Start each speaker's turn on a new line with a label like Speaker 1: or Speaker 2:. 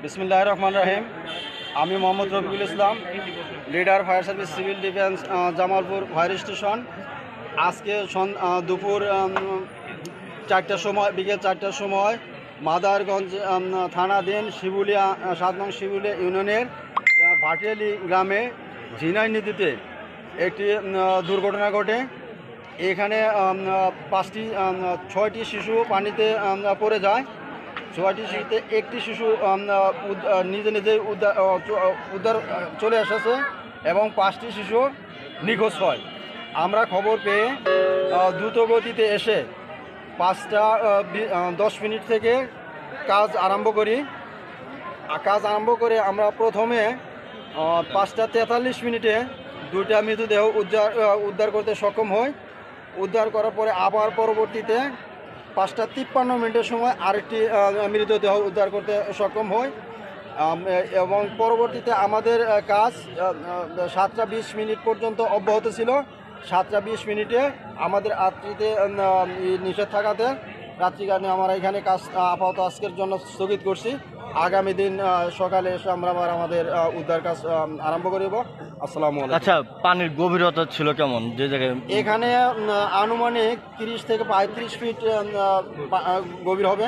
Speaker 1: বিসমিল্লাহির রহমানির রহিম। আমি Mohammad Rafiqul Islam, leader fire service civil defence, Jamalpur fire station. আজকে দুপুর 4টার সময়, বিকেল 4টার সময় মাদারগঞ্জ থানাধীন শিবুলিয়া 7 নং শিবুলিয়া ইউনিয়নের ভাটিয়ালি গ্রামে ঝিনাই নদীতে একটি দুর্ঘটনা ঘটে। এখানে 6টি শিশু পানিতে পড়ে যায়। 6টি শিশুতে একটি শিশু নিজে নিজে উদ্ধার চলে এসেছে এবং 5টি শিশু নিখোঁজ হয়। আমরা খবর পেয়ে দ্রুত গতিতে এসে 5টা 10 মিনিট থেকে কাজ আরম্ভ করি। আমরা প্রথমে 5টা 43 মিনিটে 2টা মৃতদেহ উদ্ধার করতে সক্ষম হই। উদ্ধার করার পরে আবার পরবর্তীতে 5টা 53 মিনিটের সময় আরেকটি মৃতদেহ উদ্ধার করতে সক্ষম হই এবং পরবর্তীতে আমাদের কাজ 7টা 20 মিনিট পর্যন্ত অব্যাহত ছিল। 7টা 20 মিনিটে আমাদের রাত্রিতে নিষেধ থাকাতে রাত্রিকালীন আমরা এখানে কাজ আপাতত আজকের জন্য স্থগিত করছি। আগামী দিন সকালে এসে আমরা আবার আমাদের উদ্ধার কাজ আরম্ভ করিব। আসসালামু আলাইকুম।
Speaker 2: আচ্ছা, পানির গভীরতা ছিল কেমন যে জায়গায়?
Speaker 1: এখানে আনুমানিক 30 থেকে 35 ফিট গভীর হবে।